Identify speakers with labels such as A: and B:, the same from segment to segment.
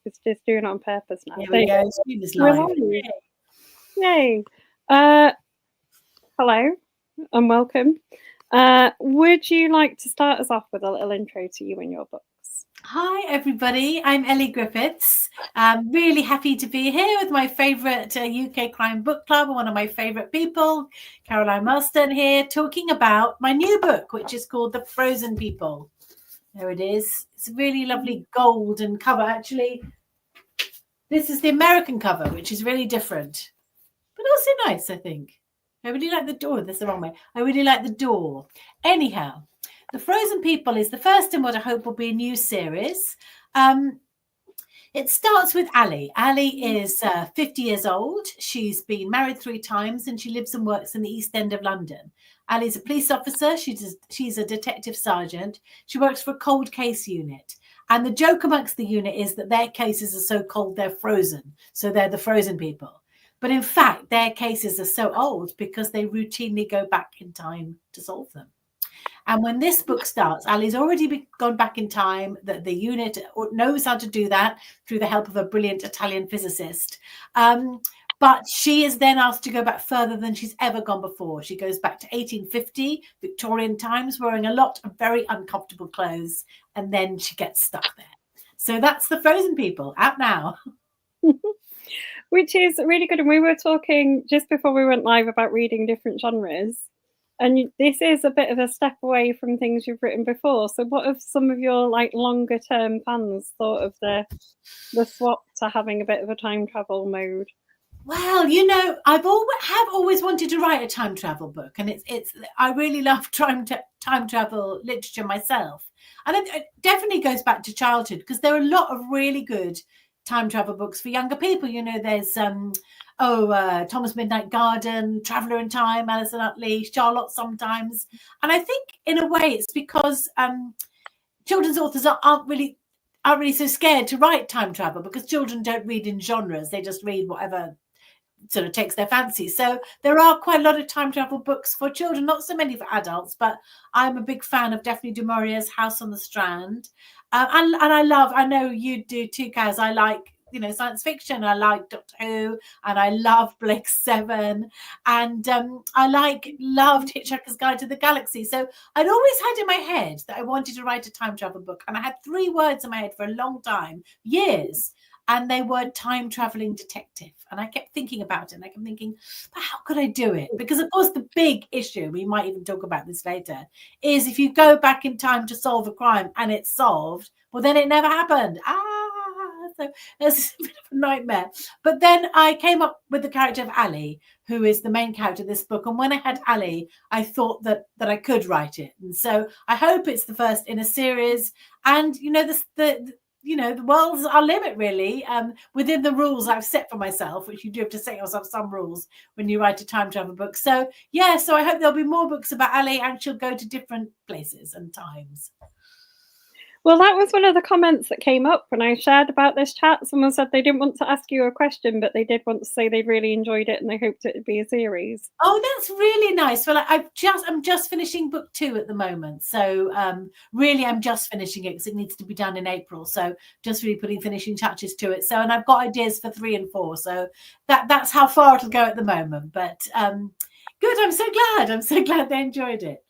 A: It's just doing it on purpose now.
B: There we go. Stream is live.
A: Yay. Hello and welcome. Would you like to start us off with a little intro to you and your books?
B: Hi, everybody. I'm Elly Griffiths. I'm really happy to be here with my favourite UK crime book club, one of my favourite people, Caroline Marston here, talking about my new book, which is called The Frozen People. There it is. It's a really lovely golden cover. Actually, this is the American cover, which is really different, but also nice, I think. I really like the door. That's the wrong way. I really like the door. Anyhow, The Frozen People is the first in what I hope will be a new series. It starts with Elly. Elly is 50 years old. She's been married 3 times and she lives and works in the East End of London. Elly's a police officer. She's a detective sergeant. She works for a cold case unit. And the joke amongst the unit is that their cases are so cold they're frozen. So they're the frozen people. But in fact, their cases are so old because they routinely go back in time to solve them. And when this book starts, Elly's already gone back in time, that the unit knows how to do that through the help of a brilliant Italian physicist. But she is then asked to go back further than she's ever gone before. She goes back to 1850, Victorian times, wearing a lot of very uncomfortable clothes. And then she gets stuck there. So that's The Frozen People, out now.
A: Which is really good. And we were talking just before we went live about reading different genres. And this is a bit of a step away from things you've written before. So what have some of your longer term fans thought of the swap to having a bit of a time travel mode?
B: Well, I've always wanted to write a time travel book, and I really love time travel literature myself. And it definitely goes back to childhood because there are a lot of really good time travel books for younger people. There's Thomas Midnight Garden, Traveller in Time, Alison Utley, Charlotte sometimes. And I think in a way it's because children's authors aren't really so scared to write time travel because children don't read in genres. They just read whatever sort of takes their fancy. So there are quite a lot of time travel books for children, not so many for adults, but I'm a big fan of Daphne du Maurier's House on the Strand. And I know you do too, Kaz. I like, science fiction. I like Doctor Who, and I love Blake Seven, and I loved Hitchhiker's Guide to the Galaxy. So I'd always had in my head that I wanted to write a time travel book, and I had 3 words in my head for a long time, years. And they were time traveling detective. And I kept thinking about it. And I kept thinking, but how could I do it? Because, of course, the big issue, we might even talk about this later, is if you go back in time to solve a crime and it's solved, well, then it never happened. So it's a bit of a nightmare. But then I came up with the character of Elly, who is the main character of this book. And when I had Elly, I thought that I could write it. And so I hope it's the first in a series. And, the world's our limit, really, within the rules I've set for myself, which you do have to set yourself some rules when you write a time travel book. So, so I hope there'll be more books about Elly and she'll go to different places and times.
A: Well, that was one of the comments that came up when I shared about this chat. Someone said they didn't want to ask you a question, but they did want to say they really enjoyed it and they hoped it would be a series.
B: Oh, that's really nice. Well, I'm just finishing book 2 at the moment. So really, I'm just finishing it because it needs to be done in April. So just really putting finishing touches to it. So, and I've got ideas for 3 and 4. So that's how far it'll go at the moment. But good. I'm so glad. I'm so glad they enjoyed it.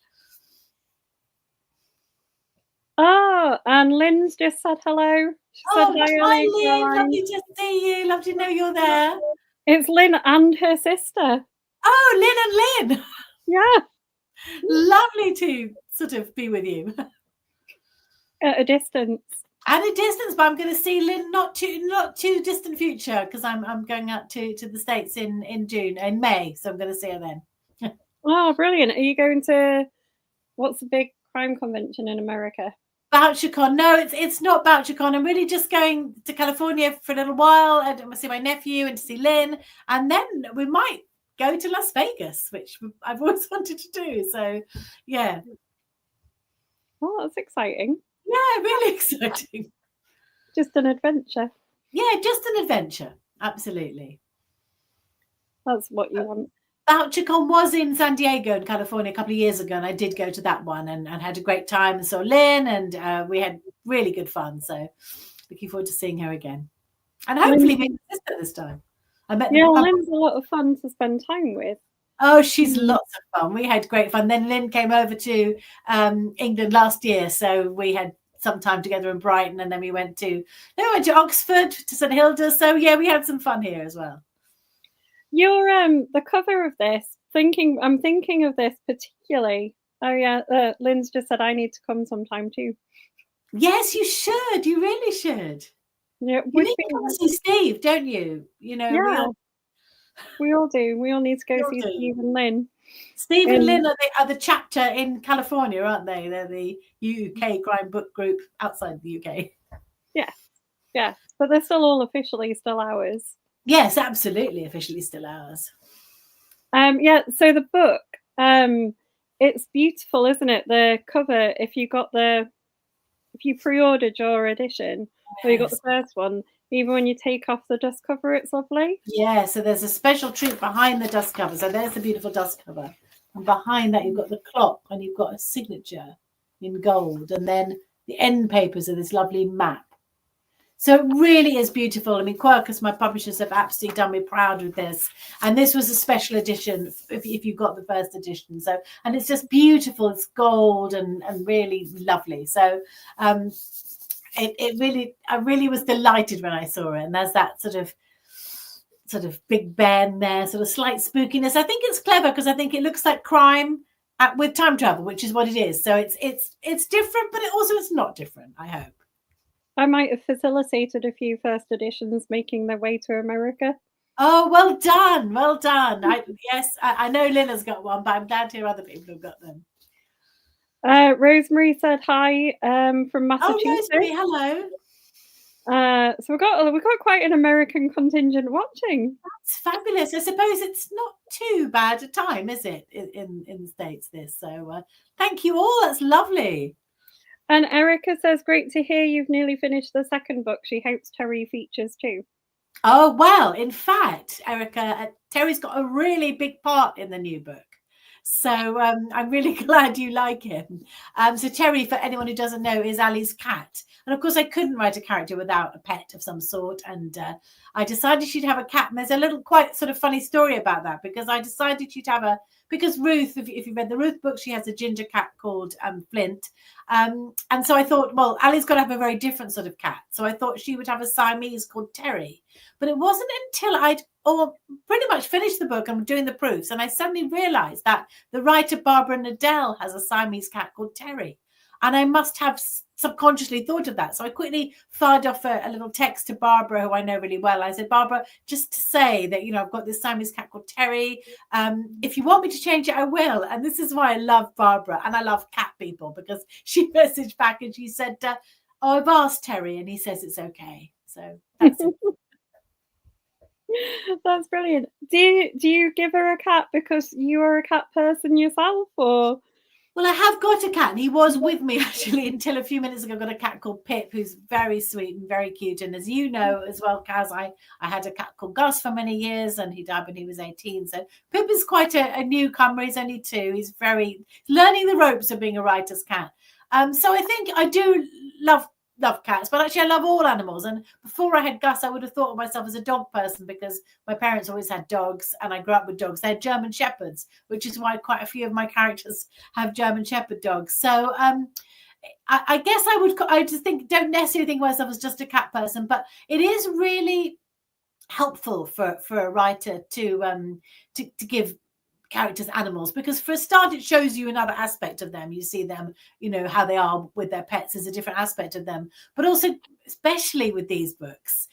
A: Oh, and Lynn's just said hello. She said,
B: hi, Lynn. Lovely to see you. Love to know you're there.
A: It's Lynn and her sister.
B: Oh, Lynn and Lynn.
A: Yeah.
B: Lovely to sort of be with you.
A: At a distance.
B: At a distance, but I'm going to see Lynn not too distant future because I'm going out to the States in May. So I'm going to see her then.
A: Oh, brilliant. Are you going to, what's the big crime convention in America?
B: BoucherCon. No, it's not BoucherCon. I'm really just going to California for a little while and to see my nephew and to see Lynn, and then we might go to Las Vegas, which I've always wanted to do. So, yeah.
A: Oh, that's exciting.
B: Yeah, really exciting.
A: Just an adventure.
B: Yeah, just an adventure. Absolutely.
A: That's what you want.
B: BoucherCon was in San Diego in California a couple of years ago, and I did go to that one and had a great time and saw Lynn, and we had really good fun. So looking forward to seeing her again. And hopefully make a sister this time. I met
A: Lynn's a lot of fun to spend time with.
B: Oh, she's lots of fun. We had great fun. Then Lynn came over to England last year, so we had some time together in Brighton, and then we went to Oxford, to St Hilda's. So yeah, we had some fun here as well.
A: Your the cover of this, I'm thinking of this particularly. Oh yeah, Lynn's just said I need to come sometime too.
B: Yes, you should. You really should.
A: Yeah,
B: you need to come see Steve, don't you? You know,
A: yeah, we all do. We all need to go see Steve and Lynn.
B: Steve and Lynn are the chapter in California, aren't they? They're the UK crime book group outside the UK.
A: Yeah, but they're still all officially still ours.
B: Yes, absolutely, officially still ours.
A: Yeah. So the book, it's beautiful, isn't it? The cover. If you pre-ordered your edition, or you got the first one, even when you take off the dust cover, it's lovely.
B: Yeah, so there's a special treat behind the dust cover. So there's the beautiful dust cover. And behind that, you've got the clock, and you've got a signature in gold. And then the end papers are this lovely map. So it really is beautiful. I mean, Quercus, my publishers, have absolutely done me proud with this. And this was a special edition if you got the first edition. So, and it's just beautiful. It's gold and really lovely. So I really was delighted when I saw it. And there's that sort of Big Ben there, sort of slight spookiness. I think it's clever because I think it looks like crime with time travel, which is what it is. So it's different, but it's not different, I hope.
A: I might have facilitated a few first editions making their way to America.
B: Oh, well done. Well done. I know Lynna's got one, but I'm glad to hear other people have got them.
A: Rosemary said hi from Massachusetts.
B: Oh, Rosemary, hello.
A: So we've got quite an American contingent watching.
B: That's fabulous. I suppose it's not too bad a time, is it, in the States, this? So thank you all. That's lovely.
A: And Erica says, great to hear you've nearly finished the second book. She hopes Terry features too.
B: Oh, well, in fact, Erica, Terry's got a really big part in the new book. So I'm really glad you like him. So Terry, for anyone who doesn't know, is Ally's cat. And of course, I couldn't write a character without a pet of some sort. And I decided she'd have a cat. And there's a little quite sort of funny story about that, because I decided she'd have because Ruth, if you read the Ruth book, she has a ginger cat called Flint. And so I thought, well, Ally's got to have a very different sort of cat. So I thought she would have a Siamese called Terry. But it wasn't until I'd pretty much finished the book and doing the proofs, and I suddenly realized that the writer Barbara Nadell has a Siamese cat called Terry. And I must have subconsciously thought of that. So I quickly fired off a little text to Barbara, who I know really well. I said, Barbara, just to say that, I've got this Siamese cat called Terry. If you want me to change it, I will. And this is why I love Barbara, and I love cat people, because she messaged back and she said, I've asked Terry and he says it's okay. So that's it.
A: That's brilliant. Do you give her a cat because you are a cat person yourself, or?
B: Well, I have got a cat, and he was with me actually until a few minutes ago. I got a cat called Pip, who's very sweet and very cute. And as you know as well, Kaz, I had a cat called Gus for many years, and he died when he was 18. So Pip is quite a newcomer. He's only 2. He's very learning the ropes of being a writer's cat. So I think I do love cats, but actually I love all animals. And before I had Gus, I would have thought of myself as a dog person, because my parents always had dogs and I grew up with dogs. They're German Shepherds, which is why quite a few of my characters have German Shepherd dogs. So I guess I just don't necessarily think of myself as just a cat person, but it is really helpful for a writer to give characters animals, because for a start it shows you another aspect of them. You see them, how they are with their pets is a different aspect of them. But also, especially with these books,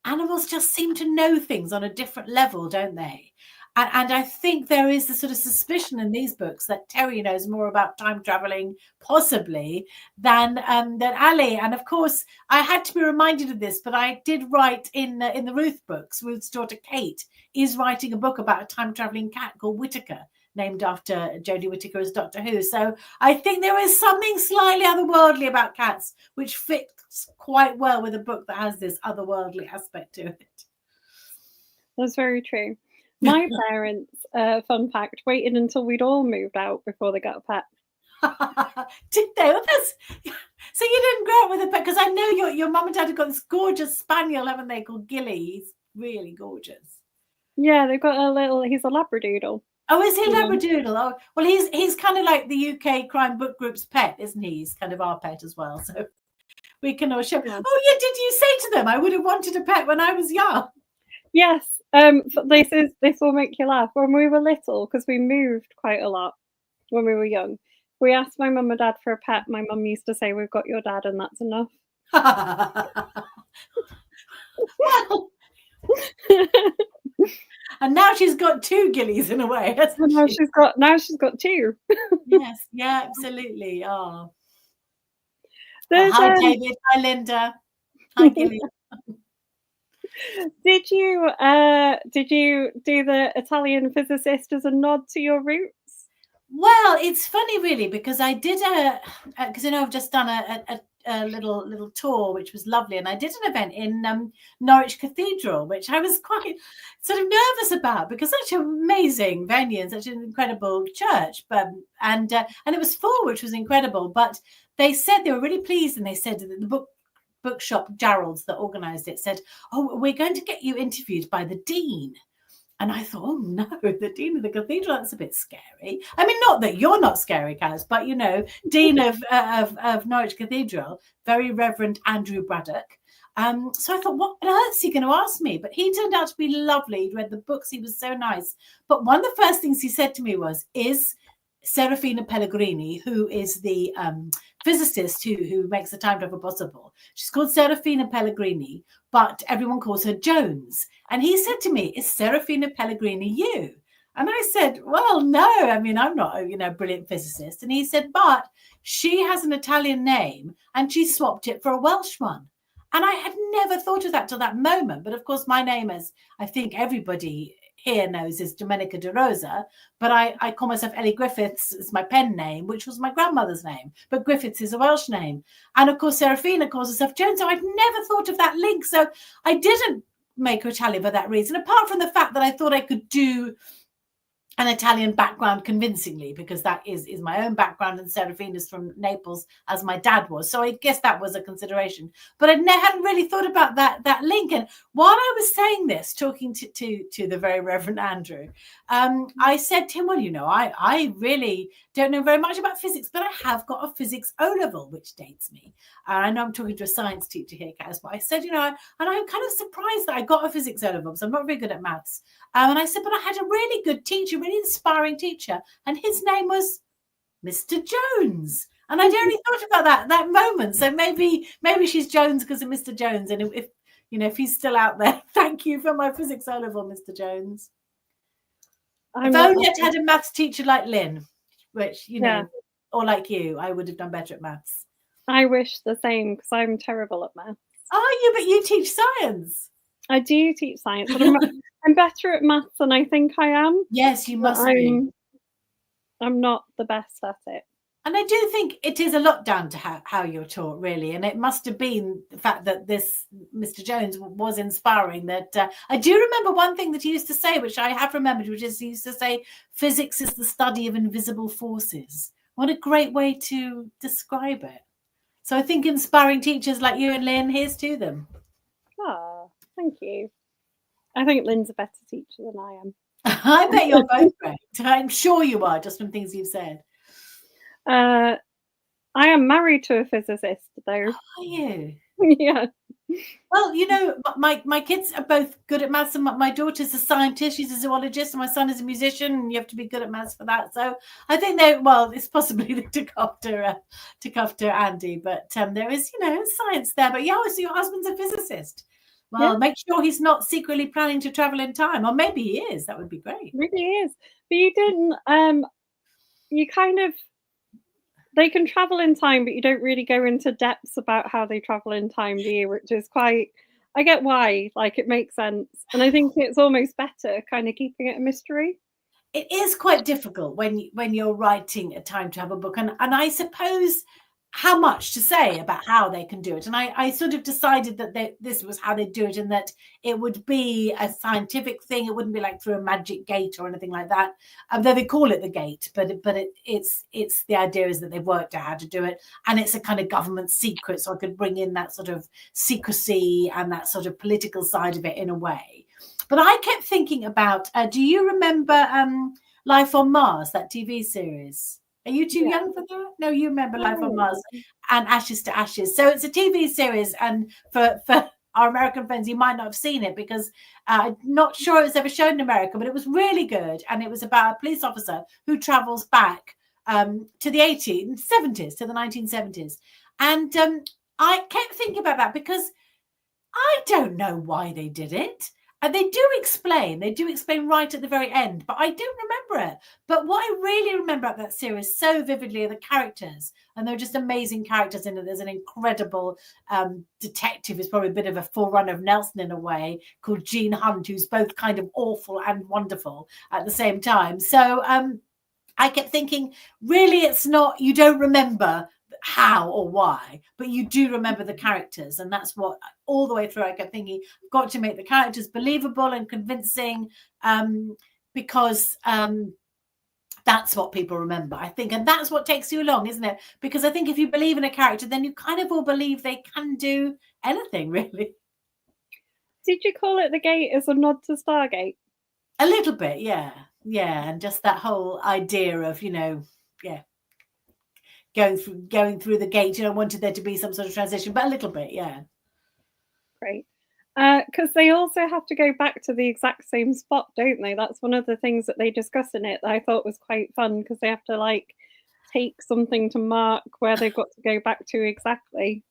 B: animals just seem to know things on a different level, don't they? And I think there is this sort of suspicion in these books that Terry knows more about time traveling, possibly, than Ally. And of course, I had to be reminded of this, but I did write in the Ruth books. Ruth's daughter Kate is writing a book about a time traveling cat called Whittaker, named after Jodie Whittaker as Doctor Who. So I think there is something slightly otherworldly about cats, which fits quite well with a book that has this otherworldly aspect to it. That's
A: very true. My parents, fun fact, waited until we'd all moved out before they got a pet.
B: Did they? So you didn't grow up with a pet, because I know your mum and dad have got this gorgeous spaniel, haven't they, called Gilly? He's really gorgeous.
A: Yeah, they've got a little. He's a Labradoodle.
B: Oh, is he a
A: Yeah.
B: Labradoodle? Oh, well, he's kind of like the UK Crime Book Group's pet, isn't he? He's kind of our pet as well. So we can all share.
A: Yeah.
B: Oh, yeah. Did you say to them, I would have wanted a pet when I was young?
A: Yes. This will make you laugh. When we were little, because we moved quite a lot when we were young, we asked my mum and dad for a pet. My mum used to say, "We've got your dad, and that's enough."
B: Well, and now she's got two Gillies in a way, hasn't
A: now
B: she?
A: she's got two.
B: Yes, yeah, absolutely. Oh.
A: There's,
B: Hi, David. Hi, Linda. Hi, Gilly.
A: Did you do the Italian physicist as a nod to your roots?
B: Well, it's funny, really, because I did because I've just done a little tour, which was lovely, and I did an event in Norwich Cathedral, which I was quite sort of nervous about, because such an amazing venue and such an incredible church, and it was full, which was incredible. But they said they were really pleased, and they said that the bookshop Gerald's that organised it said, "Oh, we're going to get you interviewed by the dean." And I thought, oh no, the dean of the cathedral, that's a bit scary. I mean, not that you're not scary, Kaz, but, you know, dean of Norwich Cathedral, very Reverend Andrew Braddock. So I thought, what on earth is he going to ask me? But he turned out to be lovely. He'd read the books. He was so nice. But one of the first things he said to me was, is Serafina Pellegrini, who is the physicist who makes the time travel possible. She's called Serafina Pellegrini, but everyone calls her Jones. And he said to me, is Serafina Pellegrini you? And I said, well, no, I mean, I'm not a brilliant physicist. And he said, but she has an Italian name and she swapped it for a Welsh one. And I had never thought of that till that moment. But of course, my name, as I think everybody here knows, is Domenica De Rosa, but I call myself Elly Griffiths. It's my pen name, which was my grandmother's name, but Griffiths is a Welsh name. And of course, Serafina calls herself Jones. So I'd never thought of that link. So I didn't make her Italian for that reason, apart from the fact that I thought I could do an Italian background convincingly, because that is my own background, and Serafina's from Naples, as my dad was. So I guess that was a consideration. But I hadn't really thought about that link. And while I was saying this, talking to the very Reverend Andrew, I said to him, well, I really don't know very much about physics, but I have got a physics O-level, which dates me. I know I'm talking to a science teacher here, Kaz, but I said, and I'm kind of surprised that I got a physics O-level, because I'm not very good at maths. And I said, but I had a really good teacher, really inspiring teacher, and his name was Mr. Jones. And I'd only thought about that moment. So maybe she's Jones because of Mr. Jones. And if he's still out there, thank you for my physics O-level, Mr. Jones. If only I'd had a maths teacher like Lynn, which, or like you, I would have done better at maths.
A: I wish the same, because I'm terrible at maths.
B: Are you? But you teach science.
A: I do teach science, but I'm better at maths than I think I am.
B: Yes, you must be.
A: I'm not the best at it.
B: And I do think it is a lot down to how you're taught, really. And it must have been the fact that this Mr. Jones was inspiring. That I do remember one thing that he used to say, which I have remembered, which is he used to say, physics is the study of invisible forces. What a great way to describe it. So I think inspiring teachers like you and Lynn, here's to them.
A: Oh, thank you. I think Lynn's a better teacher than I am.
B: I bet you're both great. I'm sure you are, just from things you've said.
A: I am married to a physicist, though.
B: Are you?
A: Yeah.
B: Well, my kids are both good at maths, and my daughter's a scientist. She's a zoologist, and my son is a musician, and you have to be good at maths for that. So I think it's possibly they took after Andy, but there is, science there. But yeah, so your husband's a physicist. Well, make sure he's not secretly planning to travel in time, or maybe he is. That would be great.
A: Really is. But you didn't. You kind of. They can travel in time, but you don't really go into depths about how they travel in time, do you? Which is quite. I get why. Like, it makes sense, and I think it's almost better, kind of keeping it a mystery.
B: It is quite difficult when you're writing a time travel book, and I suppose how much to say about how they can do it. And I sort of decided that this was how they do it, and that it would be a scientific thing. It wouldn't be like through a magic gate or anything like that. Though they call it the gate, but it's the idea is that they've worked out how to do it, and it's a kind of government secret. So I could bring in that sort of secrecy and that sort of political side of it in a way. But I kept thinking about, do you remember Life on Mars, that TV series? Are you too young for that? No, you remember Life on Mars and Ashes to Ashes. So it's a TV series, and for our American friends, you might not have seen it because I'm not sure it was ever shown in America, but it was really good. And it was about a police officer who travels back to the 1870s, to the 1970s. And I kept thinking about that because I don't know why they did it. And they do explain right at the very end, but I don't remember it. But what I really remember about that series so vividly are the characters. And they're just amazing characters in it. There's an incredible detective who's probably a bit of a forerunner of Nelson in a way, called Gene Hunt, who's both kind of awful and wonderful at the same time. So I kept thinking, really, it's not, you don't remember how or why, but you do remember the characters. And that's what all the way through I kept thinking, I've got to make the characters believable and convincing, because that's what people remember, I think. And that's what takes you along, isn't it? Because I think if you believe in a character, then you kind of all believe they can do anything, really.
A: Did you call it the gate as a nod to Stargate?
B: A little bit, yeah. And just that whole idea of, going through the gate, wanted there to be some sort of transition, but a little bit, yeah.
A: Great. Because they also have to go back to the exact same spot, don't they? That's one of the things that they discuss in it that I thought was quite fun, because they have to take something to mark where they've got to go back to exactly.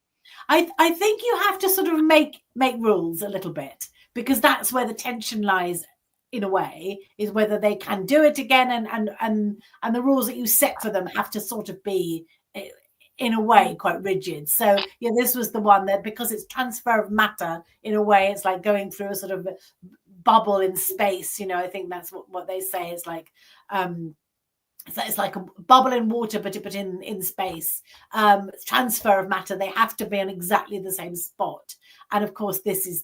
B: I think you have to sort of make rules a little bit, because that's where the tension lies in a way, is whether they can do it again, and the rules that you set for them have to sort of be in a way quite rigid. So this was the one that, because it's transfer of matter in a way, it's like going through a sort of bubble in space. I think that's what they say. It's like it's like a bubble in water, but in space. Transfer of matter, they have to be on exactly the same spot. And of course, this is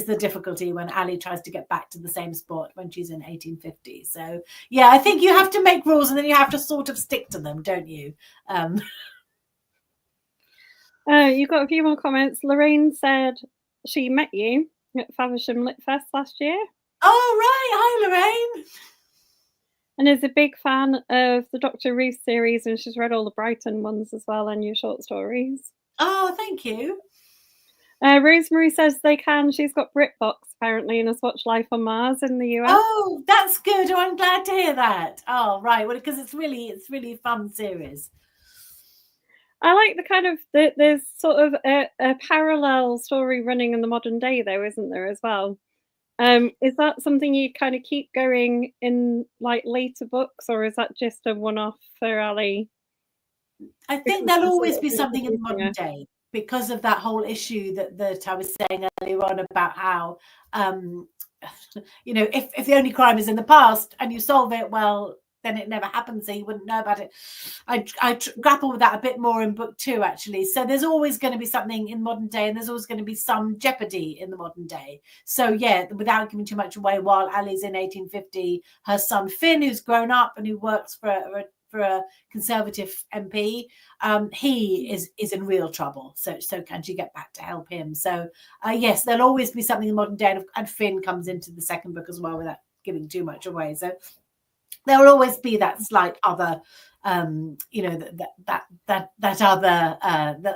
B: the difficulty when Elly tries to get back to the same spot when she's in 1850. So, I think you have to make rules, and then you have to sort of stick to them, don't you?
A: You've got a few more comments. Lorraine said she met you at Faversham Lit Fest last year.
B: Oh, right. Hi, Lorraine.
A: And is a big fan of the Dr. Ruth series, and she's read all the Brighton ones as well, and your short stories.
B: Oh, thank you.
A: Rosemary says they can. She's got BritBox apparently and has watched Life on Mars in the US.
B: Oh, that's good. Oh, I'm glad to hear that. Oh, right. Well, because it's really a fun series.
A: I like the kind of there's sort of a parallel story running in the modern day, though, isn't there, as well? Is that something you kind of keep going in later books, or is that just a one-off for Elly?
B: I think there'll always be something in the modern day, because of that whole issue that I was saying earlier on about how, if the only crime is in the past and you solve it, well, then it never happens, so you wouldn't know about it. I grapple with that a bit more in book 2, actually. So there's always going to be something in modern day, and there's always going to be some jeopardy in the modern day. So, without giving too much away, while Elly's in 1850, her son Finn, who's grown up and who works for a Conservative MP, he is in real trouble. So can she get back to help him? So yes, there'll always be something in modern day, and Finn comes into the second book as well, without giving too much away. So there will always be that slight other, that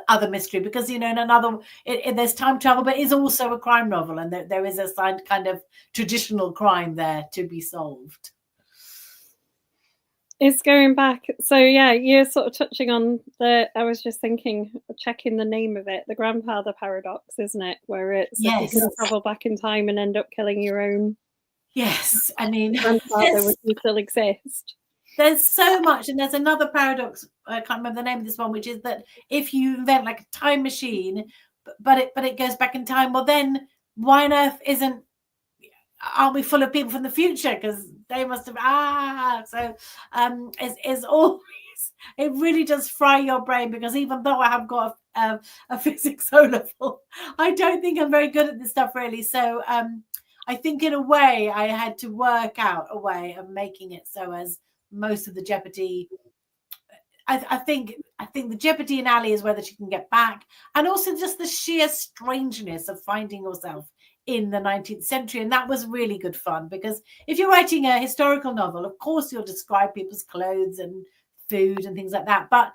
B: other mystery, because in another, there's time travel, but it's also a crime novel, and there is a kind of traditional crime there to be solved.
A: It's going back. So you're sort of touching on I was just thinking, checking the name of it, the grandfather paradox, isn't it? Where it's you can travel back in time and end up killing your own.
B: Yes, I mean,
A: grandfather would still exist.
B: There's so much, and there's another paradox. I can't remember the name of this one, which is that if you invent like a time machine, but it goes back in time, well, then why on earth aren't we full of people from the future? Because they must have so is always it really does fry your brain, because even though I have got a physics O level, I don't think I'm very good at this stuff really. So I think in a way I had to work out a way of making it so as most of the Jeopardy, I think the Jeopardy in Ali is whether she can get back, and also just the sheer strangeness of finding yourself in the 19th century. And that was really good fun, because if you're writing a historical novel, of course you'll describe people's clothes and food and things like that, but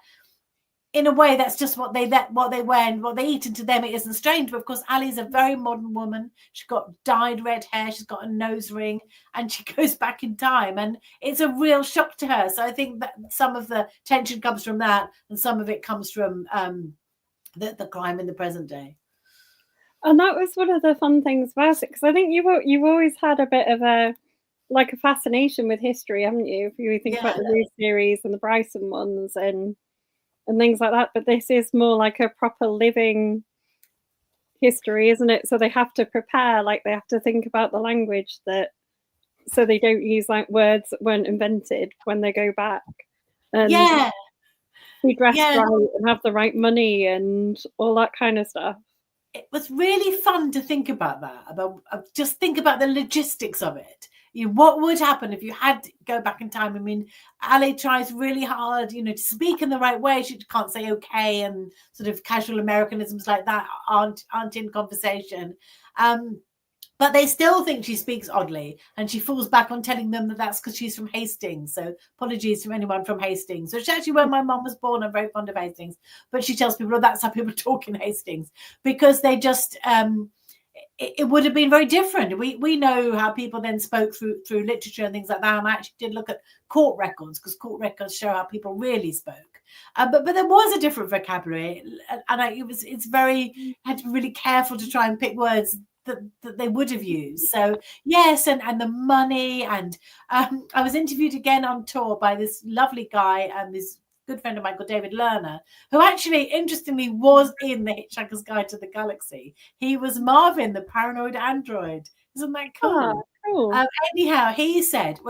B: in a way that's just what they wear and what they eat, and to them it isn't strange. But of course Ali's a very modern woman. She's got dyed red hair, she's got a nose ring, and she goes back in time, and it's a real shock to her. So I think that some of the tension comes from that, and some of it comes from the crime in the present day.
A: And that was one of the fun things about it, because I think you've always had a bit of a fascination with history, haven't you? If you think about the Ruth series and the Bryson ones and things like that. But this is more like a proper living history, isn't it? So they have to prepare, like they have to think about the language, that so they don't use like words that weren't invented when they go back. And be dressed right and have the right money and all that kind of stuff.
B: It was really fun to think about that, about just think about the logistics of it. What would happen if you had to go back in time? I mean, Ali tries really hard, to speak in the right way. She can't say okay, and sort of casual Americanisms like that aren't in conversation. But they still think she speaks oddly, and she falls back on telling them that that's because she's from Hastings. So apologies from anyone from Hastings, which actually where my mum was born. I'm very fond of Hastings, but she tells people, that's how people talk in Hastings, because they just it would have been very different. We know how people then spoke through literature and things like that. And I actually did look at court records, because court records show how people really spoke. But there was a different vocabulary, and it's very, I had to be really careful to try and pick words that they would have used. So yes, and the money, and I was interviewed again on tour by this lovely guy, this good friend of mine called David Lerner, who actually interestingly was in The Hitchhiker's Guide to the Galaxy. He was Marvin, the paranoid android. Isn't that cool?
A: Cool.
B: Anyhow, he said,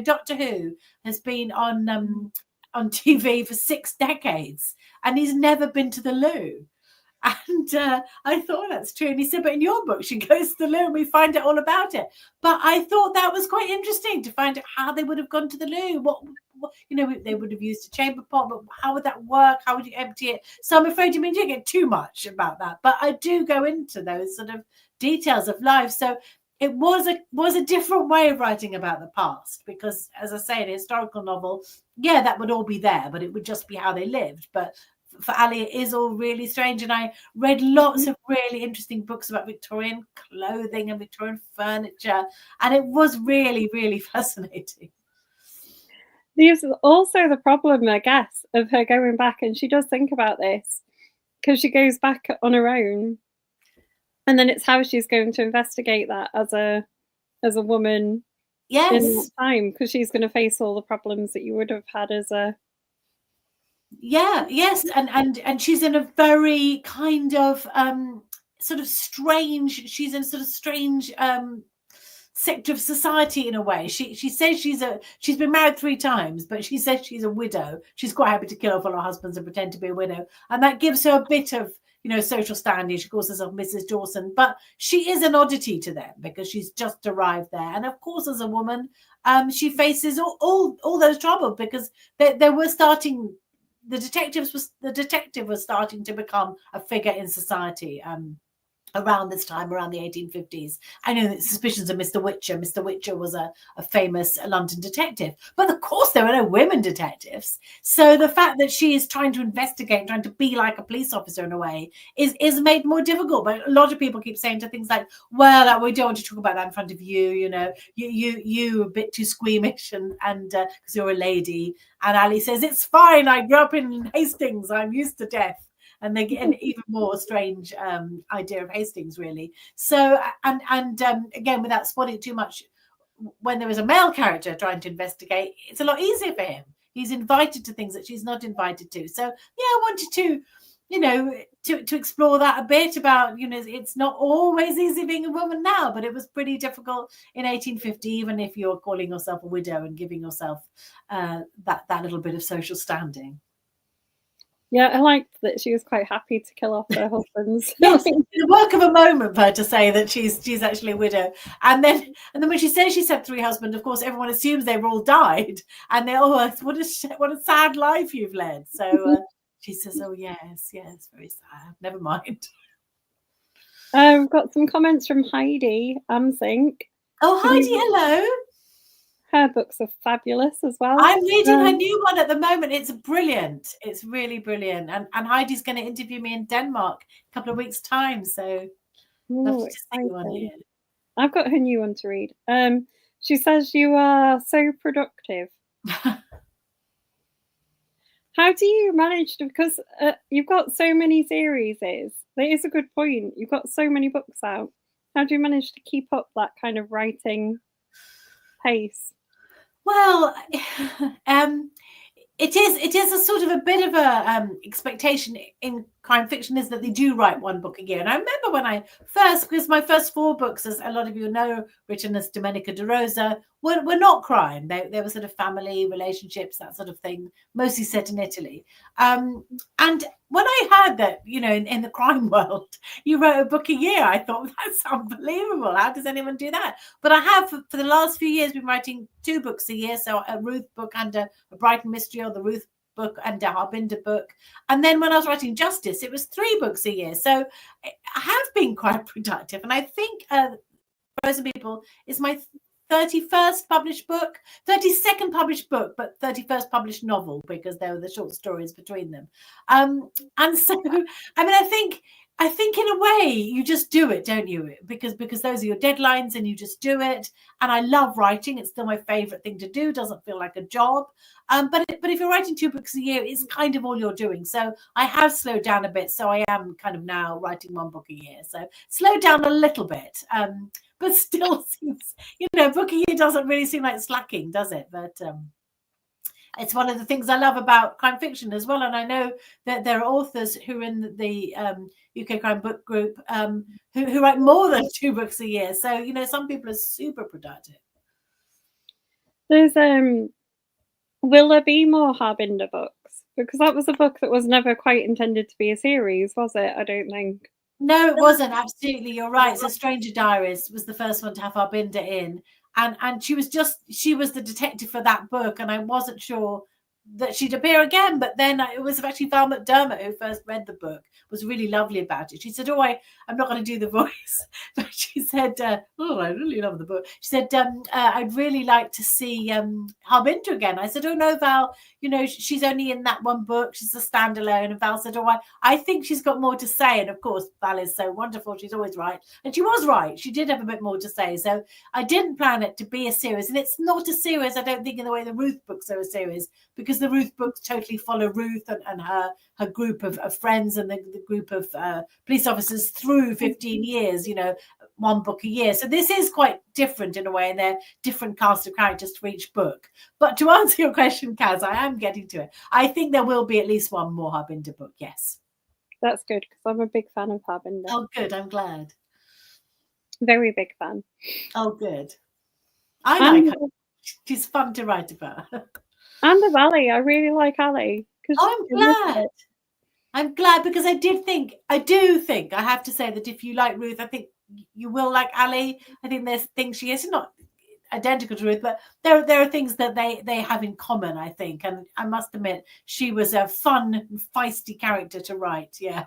B: Doctor Who has been on TV for 6 decades, and he's never been to the loo. And I thought that's true. And he said, but in your book, she goes to the loo and we find out all about it. But I thought that was quite interesting to find out how they would have gone to the loo. What they would have used a chamber pot, but how would that work? How would you empty it? So I'm afraid you don't get too much about that. But I do go into those sort of details of life. So it was a different way of writing about the past, because, as I say, in a historical novel, that would all be there, but it would just be how they lived. But for Ali, it is all really strange. And I read lots of really interesting books about Victorian clothing and Victorian furniture, and it was really, really fascinating.
A: There's also the problem, I guess, of her going back, and she does think about this, because she goes back on her own, and then it's how she's going to investigate that as a woman in that time, because she's going to face all the problems that you would have had as a
B: and she's in a very kind of sort of strange, she's in a sort of strange sector of society in a way. She says she's been married 3 times, but she says she's a widow. She's quite happy to kill off all her husbands and pretend to be a widow, and that gives her a bit of social standing. She calls herself Mrs. Dawson, but she is an oddity to them because she's just arrived there. And of course, as a woman, she faces all those troubles, because they were starting. The detective was starting to become a figure in society around this time, around the 1850s. I know that suspicions of Mr. Witcher. Mr. Witcher was a famous London detective, but of course there were no women detectives. So the fact that she is trying to investigate, trying to be like a police officer in a way, is made more difficult. But a lot of people keep saying to things like, well, we don't want to talk about that in front of you, you a bit too squeamish, and because you're a lady. And Ali says, it's fine, I grew up in Hastings, I'm used to death. And they get an even more strange idea of Hastings, really. So, and again, without spoiling too much, when there is a male character trying to investigate, it's a lot easier for him. He's invited to things that she's not invited to. So, I wanted to, to explore that a bit about, it's not always easy being a woman now, but it was pretty difficult in 1850, even if you're calling yourself a widow and giving yourself that little bit of social standing.
A: Yeah, I liked that she was quite happy to kill off her husbands.
B: Yes, the work of a moment for her to say that she's actually a widow. And then when she says she's had 3 husbands, of course, everyone assumes they've all died. And they, what a sad life you've led. So she says, oh, yes, very sad. Never mind.
A: I've got some comments from Heidi Amsink.
B: Oh, Heidi, hello.
A: Her books are fabulous as well.
B: I'm reading her new one at the moment. It's brilliant. It's really brilliant. And Heidi's going to interview me in Denmark a couple of weeks' time. So love to see you on here.
A: I've got her new one to read. She says you are so productive. How do you manage to, because you've got so many series, that is a good point. You've got so many books out. How do you manage to keep up that kind of writing pace?
B: Well, it is a sort of a bit of a expectation in crime fiction, is that they do write one book a year. And I remember when I first, because my first 4 books, as a lot of you know, written as Domenica De Rosa, were not crime. They were sort of family relationships, that sort of thing, mostly set in Italy. And when I heard that, in the crime world, you wrote a book a year, I thought, that's unbelievable. How does anyone do that? But I have, for the last few years, been writing 2 books a year. So a Ruth book and a Brighton mystery, or the Ruth book and a Harbinder book. And then when I was writing Justice, it was 3 books a year. So I have been quite productive. And I think Rosa People is my 31st published book, 32nd published book, but 31st published novel, because there were the short stories between them. And so, I mean, I think in a way you just do it, don't you? Because those are your deadlines and you just do it. And I love writing. It's still my favorite thing to do. Doesn't feel like a job. But if you're writing 2 books a year, it's kind of all you're doing. So I have slowed down a bit. So I am kind of now writing 1 book a year. So slowed down a little bit. But still seems, a book a year doesn't really seem like slacking, does it? But it's one of the things I love about crime fiction as well. And I know that there are authors who are in the UK Crime Book Group who write more than 2 books a year. So, some people are super productive.
A: There's, will there be more Harbinder books? Because that was a book that was never quite intended to be a series, was it? I don't think.
B: No, it wasn't. Absolutely, you're right. So Stranger Diaries was the first one to have Harbinder in. And she was the detective for that book, and I wasn't sure that she'd appear again. But then it was actually Val McDermott who first read the book, was really lovely about it. She said, I'm not going to do the voice, but she said, I really love the book. She said, I'd really like to see Harbinder again. I said, oh no, Val, she's only in that 1 book. She's a standalone. And Val said, I think she's got more to say. And of course, Val is so wonderful. She's always right. And she was right. She did have a bit more to say. So I didn't plan it to be a series. And it's not a series, I don't think, in the way the Ruth books are a series, because the Ruth books totally follow Ruth and her group of friends and the group of police officers through 15 years, 1 book a year. So this is quite different in a way, and they're different cast of characters for each book. But to answer your question, Kaz, I am getting to it. I think there will be at least 1 more Harbinder book, yes.
A: That's good, because I'm a big fan of Harbinder.
B: Oh, good. I'm glad.
A: Very big fan.
B: Oh, good. I like her. She's fun to write about.
A: And of Ali. I really like Ali.
B: I'm glad. I'm glad, because I do think, I have to say that if you like Ruth, I think you will like Ali. I think there's things she is not identical to Ruth, but there are things that they have in common, I think. And I must admit, she was a fun, feisty character to write. Yeah.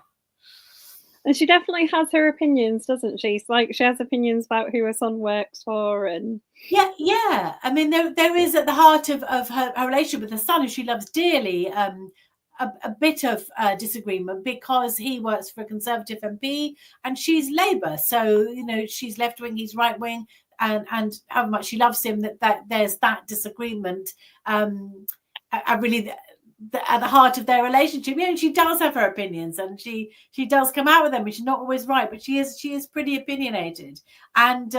A: And she definitely has her opinions, doesn't she? Like, she has opinions about who her son works for, and
B: yeah. I mean, there is at the heart of her relationship with her son, who she loves dearly, a bit of disagreement, because he works for a Conservative MP and she's Labour. So, she's left wing, he's right wing, and how much she loves him, that there's that disagreement. I really, at the heart of their relationship, she does have her opinions, and she does come out with them, and she's not always right, but she is pretty opinionated, and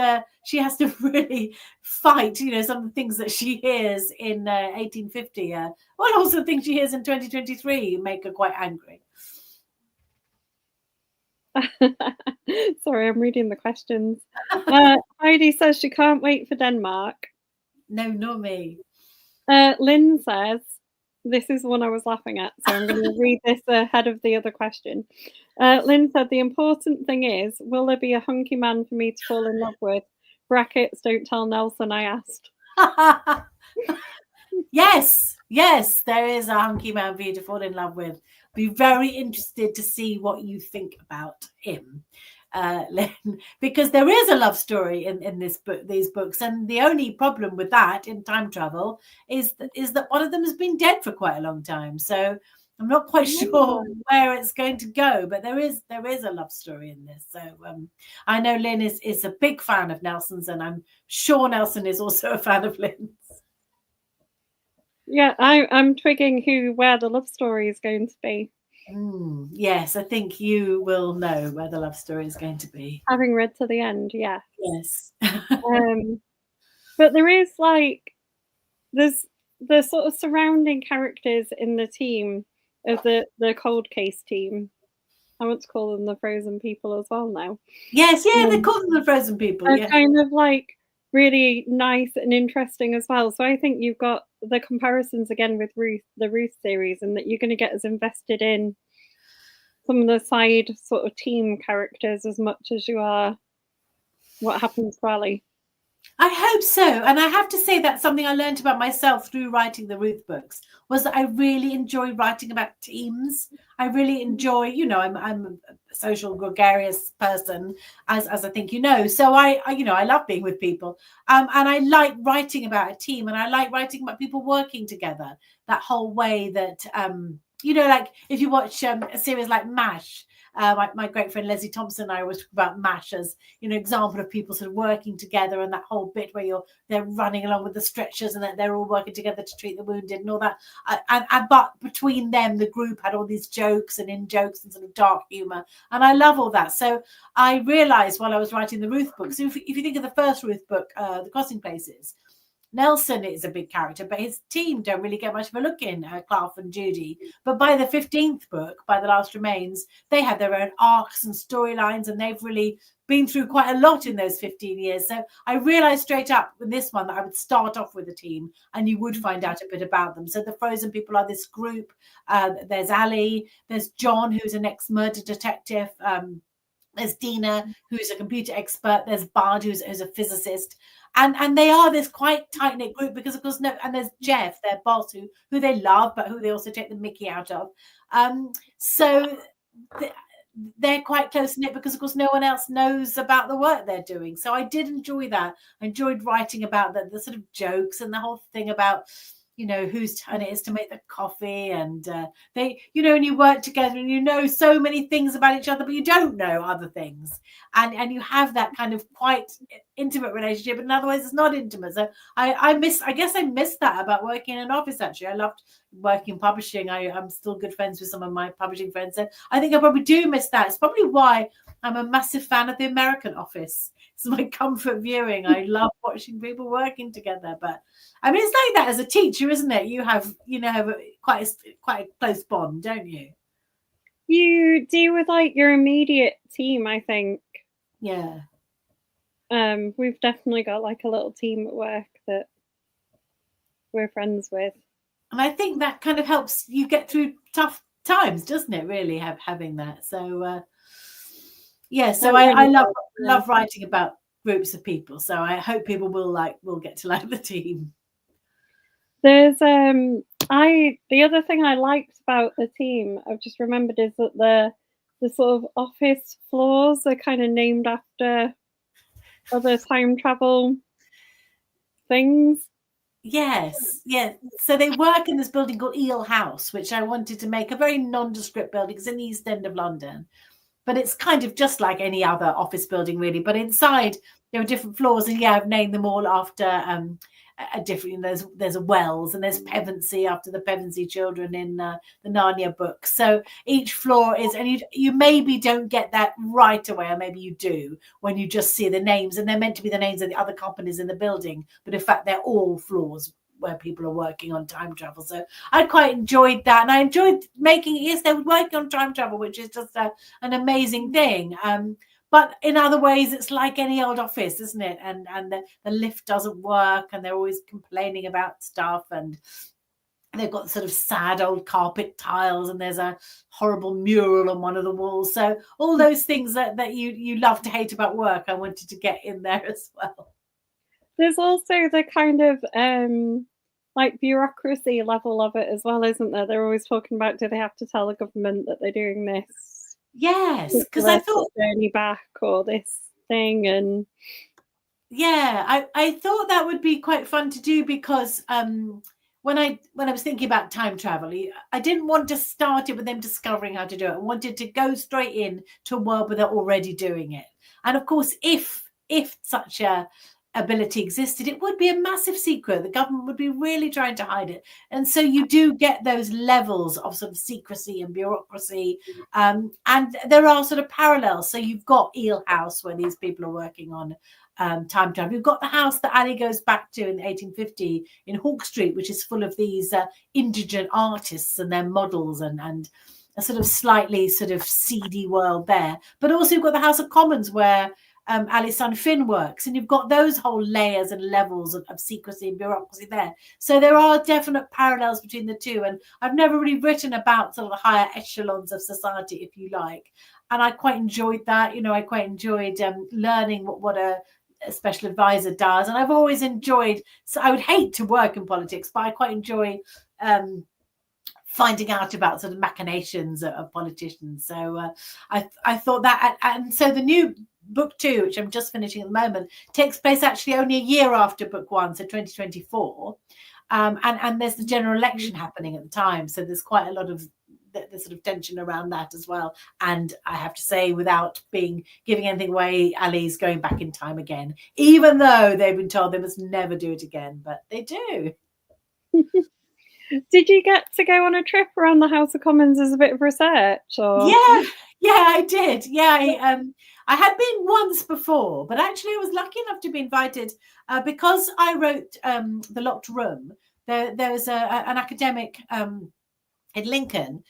B: she has to really fight, some of the things that she hears in 1850, also things she hears in 2023 make her quite angry.
A: Sorry, I'm reading the questions. Heidi says she can't wait for Denmark.
B: No, not me.
A: Lynn says, this is one I was laughing at, so I'm going to read this ahead of the other question. Lynn said, the important thing is, will there be a hunky man for me to fall in love with? Brackets, don't tell Nelson I asked.
B: Yes, there is a hunky man for you to fall in love with. Be very interested to see what you think about him, Lynn, because there is a love story in these books, and the only problem with that in time travel is that one of them has been dead for quite a long time. So I'm not quite sure where it's going to go, but there is a love story in this. So I know Lynn is a big fan of Nelson's, and I'm sure Nelson is also a fan of Lynn's.
A: Yeah, I'm twigging where the love story is going to be.
B: Yes, I think you will know where the love story is going to be.
A: Having read to the end, yeah.
B: Yes.
A: But there is there's the sort of surrounding characters in the team of the cold case team. I want to call them the frozen people as well now.
B: Yes, yeah, they call them the frozen people.
A: They're kind of really nice and interesting as well. So I think you've got the comparisons again with the Ruth series, and that you're going to get as invested in some of the side sort of team characters as much as you are what happens to Ali.
B: I hope so. And I have to say that's something I learned about myself through writing the Ruth books, was that I really enjoy writing about teams. I really enjoy, I'm a social gregarious person, as I think you know. So I love being with people. And I like writing about a team, and I like writing about people working together. That whole way that, like if you watch a series like MASH, my great friend Leslie Thompson and I always talk about MASH as example of people sort of working together, and that whole bit where they're running along with the stretchers and that they're all working together to treat the wounded and all that. But between them, the group had all these jokes and in-jokes and sort of dark humor, and I love all that. So I realized while I was writing the Ruth book, so if you think of the first Ruth book, The Crossing Places, Nelson is a big character, but his team don't really get much of a look in, Clark and Judy. But by the 15th book, by The Last Remains, they have their own arcs and storylines, and they've really been through quite a lot in those 15 years. So I realized straight up with this one that I would start off with a team, and you would find out a bit about them. So the frozen people are this group. There's Ali, there's John, who's an ex-murder detective. There's Dina, who's a computer expert. There's Bard, who's a physicist. And they are this quite tight-knit group because, of course, and there's Jeff, their boss, who they love, but who they also take the mickey out of. So they're quite close-knit because, of course, no one else knows about the work they're doing. So I did enjoy that. I enjoyed writing about the sort of jokes and the whole thing about, whose turn it is to make the coffee, and they, and you work together and you know so many things about each other, but you don't know other things, and you have that kind of quite intimate relationship, and otherwise it's not intimate. So I guess I missed that about working in an office. Actually, I loved working in publishing. I'm still good friends with some of my publishing friends, so I think I probably do miss that. It's probably why I'm a massive fan of the American Office. It's my comfort viewing. I love watching people working together. But I mean, it's like that as a teacher, isn't it? You have quite a close bond, don't you?
A: You do with your immediate team, I think.
B: Yeah.
A: We've definitely got a little team at work that we're friends with.
B: And I think that kind of helps you get through tough times, doesn't it? Really, having that. So so I love writing about groups of people. So I hope people will get to like the team.
A: There's the other thing I liked about the team, I've just remembered, is that the sort of office floors are kind of named after other time travel things.
B: Yes, yeah. So they work in this building called Eel House, which I wanted to make a very nondescript building. It's in the East End of London, but it's kind of just like any other office building, really. But inside there are different floors, and I've named them all after a different. There's a Wells, and there's Pevensey after the Pevensey children in the Narnia books. So each floor is, and you maybe don't get that right away, or maybe you do when you just see the names, and they're meant to be the names of the other companies in the building, but in fact they're all floors where people are working on time travel. So I quite enjoyed that, and I enjoyed making it. Yes, they were working on time travel, which is just an amazing thing. But in other ways, it's like any old office, isn't it? And the lift doesn't work, and they're always complaining about stuff, and they've got sort of sad old carpet tiles, and there's a horrible mural on one of the walls. So all those things that you love to hate about work, I wanted to get in there as well.
A: There's also the kind of like bureaucracy level of it as well, isn't there? They're always talking about, do they have to tell the government that they're doing this?
B: Yes, because I thought
A: journey back or this thing, and
B: I thought that would be quite fun to do, because when I was thinking about time travel, I didn't want to start it with them discovering how to do it. I wanted to go straight in to a world where they're already doing it. And of course, if such a ability existed, it would be a massive secret. The government would be really trying to hide it. And so you do get those levels of sort of secrecy and bureaucracy. And there are sort of parallels. So you've got Eel House, where these people are working on time travel. You've got the house that Elly goes back to in 1850 in Hawk Street, which is full of these indigent artists and their models, and a sort of slightly sort of seedy world there. But also you've got the House of Commons, where Elly's son Finn works, and you've got those whole layers and levels of secrecy and bureaucracy there. So there are definite parallels between the two, and I've never really written about sort of the higher echelons of society, if you like, and I quite enjoyed that. I quite enjoyed learning what a special advisor does, and I've always enjoyed, so I would hate to work in politics, but I quite enjoy finding out about sort of machinations of politicians. So I thought that, and so the new book 2, which I'm just finishing at the moment, takes place actually only a year after book 1, so 2024, and there's the general election happening at the time, so there's quite a lot of the sort of tension around that as well. And I have to say, without giving anything away, Elly's going back in time again, even though they've been told they must never do it again, but they do.
A: Did you get to go on a trip around the House of Commons as a bit of research? Or?
B: Yeah, I did. Yeah, I had been once before, but actually I was lucky enough to be invited because I wrote The Locked Room. There was an academic in Lincoln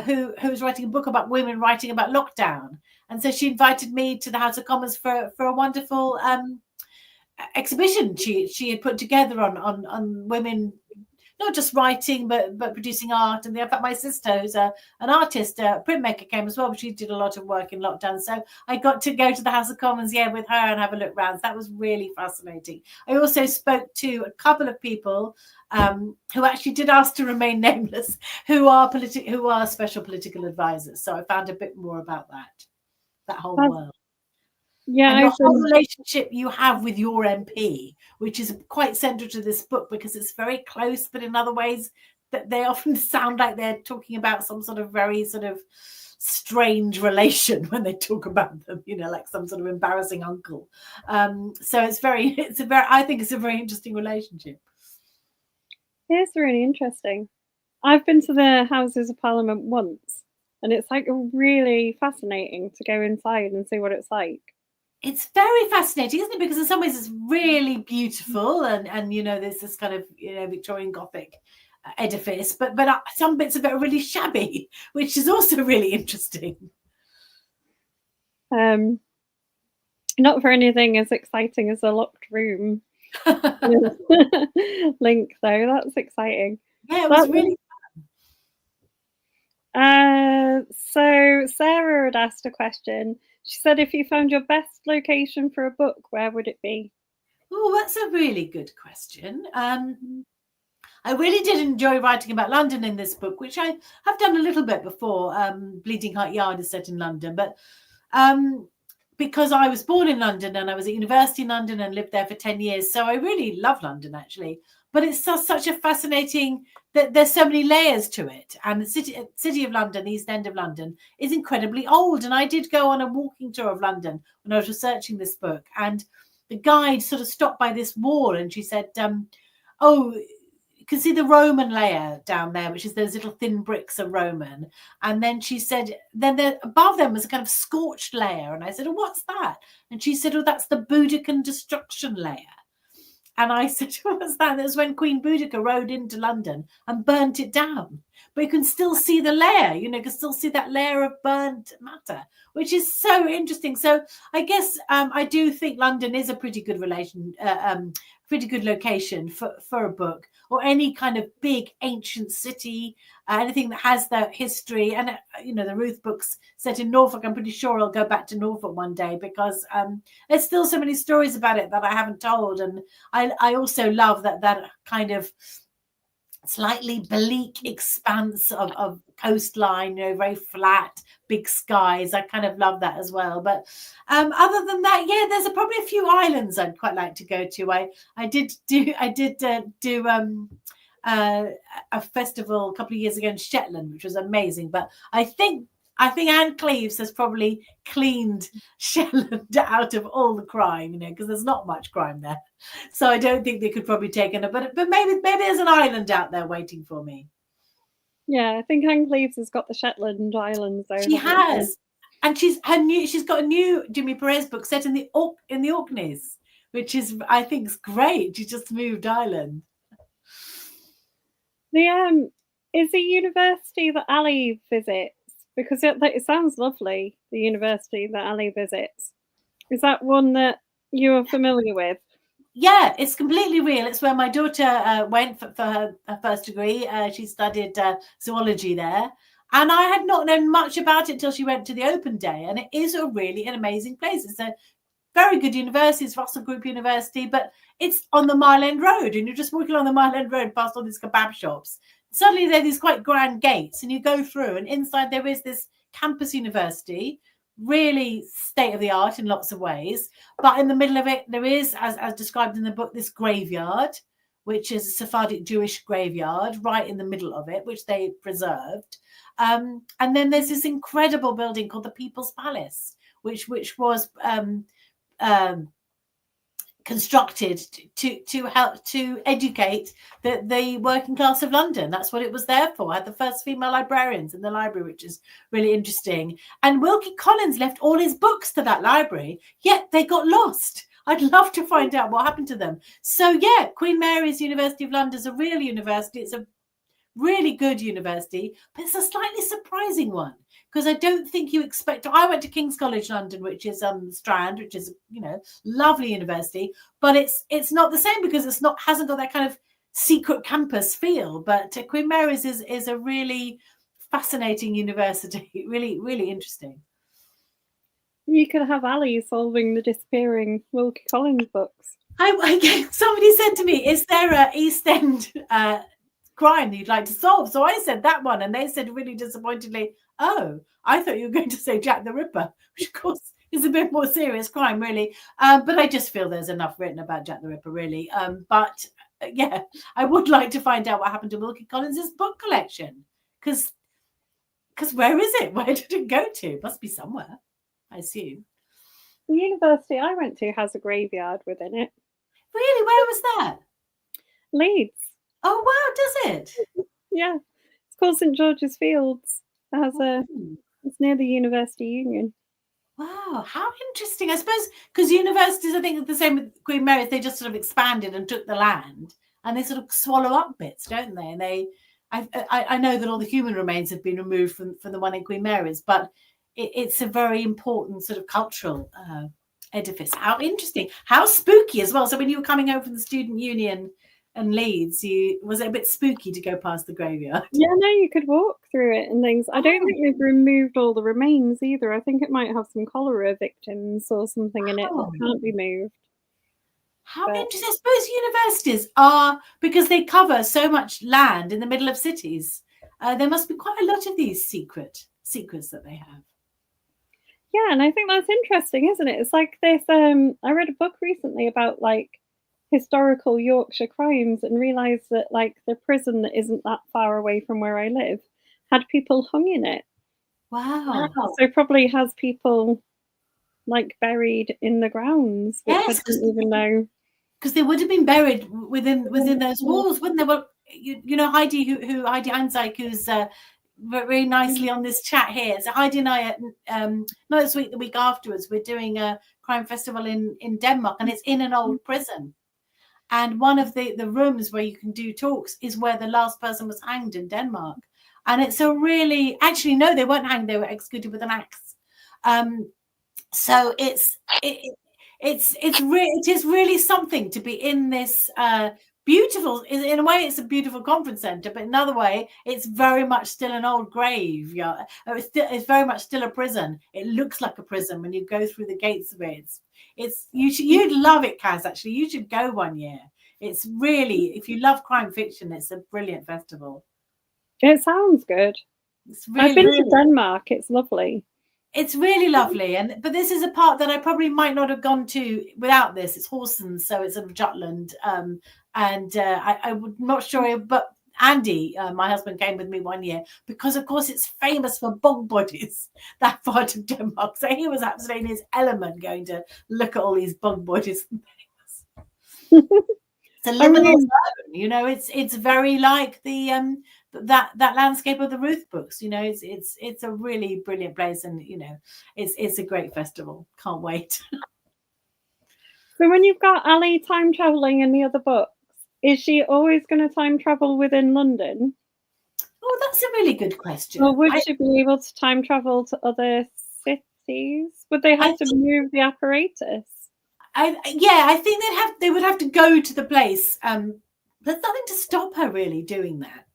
B: who was writing a book about women writing about lockdown, and so she invited me to the House of Commons for a wonderful exhibition she had put together on women, not just writing but producing art. And in fact, my sister, who's an artist, printmaker, came as well, but she did a lot of work in lockdown. So I got to go to the House of Commons with her and have a look around. So that was really fascinating. I also spoke to a couple of people who actually did ask to remain nameless, who are special political advisors. So I found a bit more about that whole world.
A: Yeah,
B: and your whole relationship you have with your MP, which is quite central to this book, because it's very close, but in other ways that they often sound like they're talking about some sort of very sort of strange relation when they talk about them, like some sort of embarrassing uncle. So I think it's a very interesting relationship.
A: It's really interesting. I've been to the Houses of Parliament once, and it's like really fascinating to go inside and see what it's like.
B: It's very fascinating, isn't it? Because in some ways it's really beautiful, and there's this kind of Victorian Gothic edifice, but some bits of it are really shabby, which is also really interesting.
A: Not for anything as exciting as a locked room. Link, though, that's exciting.
B: Yeah, it was really
A: fun. So Sarah had asked a question. She said, if you found your best location for a book, where would it be?
B: Oh, that's a really good question. I really did enjoy writing about London in this book, which I have done a little bit before. Bleeding Heart Yard is set in London, but because I was born in London and I was at university in London and lived there for 10 years, so I really love London, actually. But it's such a fascinating, there's so many layers to it. And the city of London, the East End of London, is incredibly old. And I did go on a walking tour of London when I was researching this book. And the guide sort of stopped by this wall, and she said, you can see the Roman layer down there, which is those little thin bricks are Roman. And then she said, then above them was a kind of scorched layer. And I said, oh, what's that? And she said, oh, that's the Boudiccan destruction layer. And I said, what's that? That was when Queen Boudica rode into London and burnt it down. But you can still see the layer, you can still see that layer of burnt matter, which is so interesting. So I guess I do think London is a pretty good pretty good location for a book, or any kind of big ancient city, anything that has the history. And the Ruth books set in Norfolk, I'm pretty sure I'll go back to Norfolk one day, because there's still so many stories about it that I haven't told. And I also love that kind of slightly bleak expanse of coastline, very flat, big skies. I kind of love that as well. But other than that, yeah, there's probably a few islands I'd quite like to go to. I did do a festival a couple of years ago in Shetland, which was amazing. But I think Anne Cleves has probably cleaned Shetland out of all the crime, because there's not much crime there. So I don't think they could probably take it. But maybe there's an island out there waiting for me.
A: Yeah, I think Anne Cleves has got the Shetland Islands. Though,
B: she has, and she's got a new Jimmy Perez book set in the Orkneys, which is, I think, is great. She just moved island.
A: The is the university that Elly visits, because it sounds lovely. The university that Elly visits, is that one that you are familiar with?
B: Yeah, it's completely real. It's where my daughter went for her first degree. She studied zoology there. And I had not known much about it till she went to the open day. And it is really an amazing place. It's a very good university. It's Russell Group University, but it's on the Mile End Road. And you're just walking on the Mile End Road past all these kebab shops. Suddenly there are these quite grand gates, and you go through, and inside there is this campus university, really state-of-the-art in lots of ways. But in the middle of it, there is, as described in the book, this graveyard, which is a Sephardic Jewish graveyard right in the middle of it, which they preserved. And then there's this incredible building called the People's Palace, which was constructed to help to educate the working class of London. That's what it was there for. I had the first female librarians in the library, which is really interesting. And Wilkie Collins left all his books to that library, yet they got lost. I'd love to find out what happened to them. So yeah, Queen Mary's University of London is a real university. It's a really good university, but it's a slightly surprising one, because I don't think you expect. I went to King's College London, which is Strand, which is lovely university, but it's not the same, because hasn't got that kind of secret campus feel. But Queen Mary's is a really fascinating university, really, really interesting.
A: You could have Elly solving the disappearing Wilkie Collins books.
B: Somebody said to me, "Is there a East End crime that you'd like to solve?" So I said that one, and they said really disappointedly, "Oh, I thought you were going to say Jack the Ripper," which of course is a bit more serious crime, really. But I just feel there's enough written about Jack the Ripper, really. But yeah, I would like to find out what happened to Wilkie Collins's book collection, because where is it? Where did it go to? It must be somewhere, I assume.
A: The university I went to has a graveyard within it.
B: Really? Where was that?
A: Leeds.
B: Oh wow, does it?
A: Yeah, it's called St George's Fields. It's near the University Union.
B: Wow, how interesting. I suppose because universities, I think, are the same with Queen Mary's. They just sort of expanded and took the land, and they sort of swallow up bits, don't they? And I know that all the human remains have been removed from the one in Queen Mary's, but it's a very important sort of cultural edifice. How interesting. How spooky as well. So when you were coming home from the student union and Leeds, was it a bit spooky to go past the graveyard?
A: Yeah, no, you could walk through it and things. I don't think they've removed all the remains either. I think it might have some cholera victims or something in it that can't be moved.
B: How interesting. I suppose universities are, because they cover so much land in the middle of cities, there must be quite a lot of these secrets that they have.
A: Yeah, and I think that's interesting, isn't it? It's like this. I read a book recently about historical Yorkshire crimes, and realised that the prison that isn't that far away from where I live had people hung in it.
B: Wow.
A: So probably has people buried in the grounds, which I didn't even know.
B: Because they would have been buried within those walls, wouldn't they? Well, Heidi, Heidi Einzig, who's very nicely on this chat here. So Heidi and I, not this week, the week afterwards, we're doing a crime festival in Denmark, and it's in an old prison. And one of the rooms where you can do talks is where the last person was hanged in Denmark. And it's a really, actually, no, they weren't hanged. They were executed with an axe. So it is really something to be in this beautiful, in a way it's a beautiful conference center, but in another way it's very much still an old grave. Yeah, it's very much still a prison. It looks like a prison when you go through the gates of it. You'd love it, Kaz. Actually, you should go one year. It's really, if you love crime fiction, it's a brilliant festival.
A: It sounds good. I've been to Denmark. It's lovely.
B: It's really lovely, but this is a part that I probably might not have gone to without this. It's Horsens, so it's in Jutland, and I'm not sure, but Andy, my husband, came with me one year because, of course, it's famous for bog bodies, that part of Denmark. So he was absolutely in his element going to look at all these bog bodies and things. It's a liminal zone, you know. It's very like the that landscape of the Ruth books, you know. It's a really brilliant place, and you know, it's a great festival. Can't wait.
A: So when you've got Elly time traveling in the other books, is she always going to time travel within London?
B: Oh, that's a really good question.
A: Or would she be able to time travel to other cities? Would they have to move the apparatus?
B: I think they would have to go to the place. There's nothing to stop her really doing that.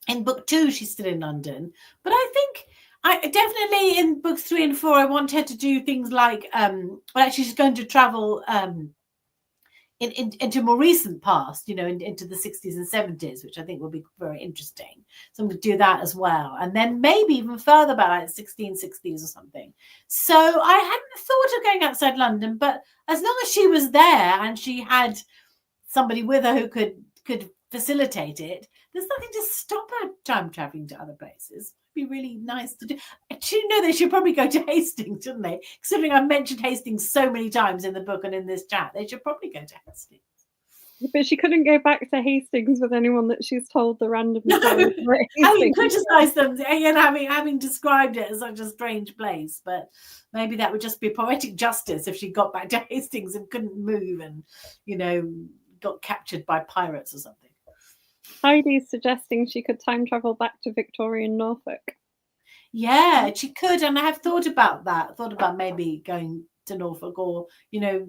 B: In book 2, she's still in London, but I think definitely in books 3 and 4, I want her to do things like, well, actually, she's going to travel into more recent past, you know, into the 60s and 70s, which I think will be very interesting. So I'm going to do that as well, and then maybe even further back, like 1660s or something. So I hadn't thought of going outside London, but as long as she was there and she had somebody with her who could facilitate it, there's nothing to stop her time traveling to other places. It'd be really nice to do. Do you know they should probably go to Hastings, shouldn't they? Considering I've mentioned Hastings so many times in the book and in this chat, they should probably go to Hastings.
A: But she couldn't go back to Hastings with anyone that she's told the random story.
B: Having criticised them and having described it as such a strange place, but maybe that would just be poetic justice if she got back to Hastings and couldn't move and, you know, got captured by pirates or something.
A: Heidi's suggesting she could time travel back to Victorian Norfolk.
B: Yeah, she could, and I have thought about that. Thought about maybe going to Norfolk, or, you know,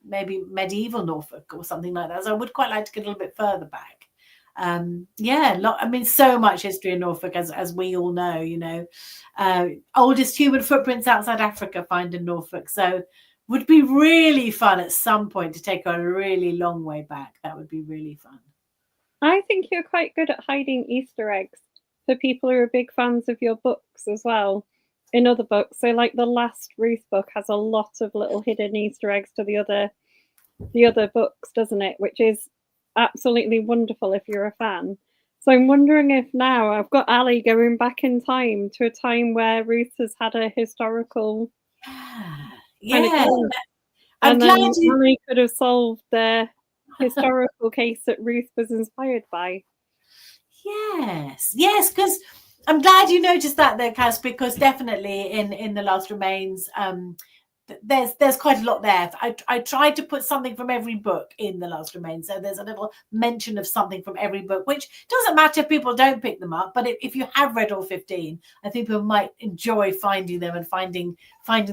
B: maybe medieval Norfolk or something like that. So I would quite like to get a little bit further back. I mean, so much history in Norfolk, as we all know, you know. Oldest human footprints outside Africa found in Norfolk. So would be really fun at some point to take her a really long way back. That would be really fun.
A: I think you're quite good at hiding Easter eggs for people who are big fans of your books as well, in other books. So like the last Ruth book has a lot of little hidden Easter eggs to the other books, doesn't it? Which is absolutely wonderful if you're a fan. So I'm wondering if now I've got Elly going back in time to a time where Ruth has had a historical and then Elly could have solved the historical case that Ruth was inspired by.
B: Yes, because I'm glad you noticed that there, Kaz, because definitely in The Last Remains, there's quite a lot there. I tried to put something from every book in The Last Remains, so there's a little mention of something from every book, which doesn't matter if people don't pick them up, but if you have read all 15, I think people might enjoy finding them and finding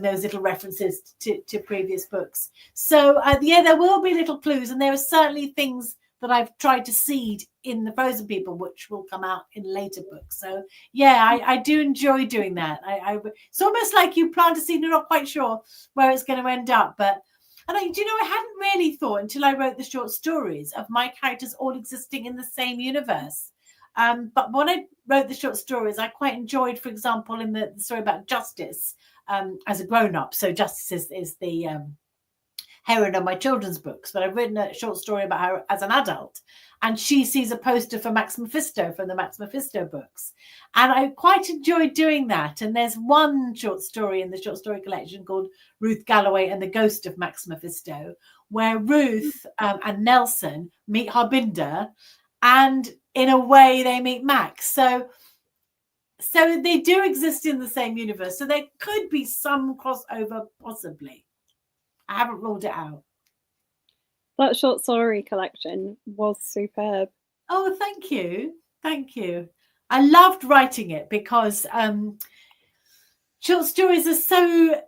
B: those little references to previous books. So there will be little clues, and there are certainly things that I've tried to seed in the Frozen People, which will come out in later books. So yeah, I do enjoy doing that. It's almost like you plant a seed and you're not quite sure where it's going to end up. But I hadn't really thought until I wrote the short stories of my characters all existing in the same universe. But when I wrote the short stories, I quite enjoyed, for example, in the story about Justice as a grown-up. So Justice is the heroine of my children's books, but I've written a short story about her as an adult, and she sees a poster for Max Mephisto from the Max Mephisto books, and I quite enjoyed doing that. And there's one short story in the short story collection called Ruth Galloway and the Ghost of Max Mephisto, where Ruth and Nelson meet Harbinder, and in a way they meet Max. So they do exist in the same universe, so there could be some crossover possibly. I haven't ruled it out.
A: That short story collection was superb.
B: Oh, thank you. Thank you. I loved writing it because short stories are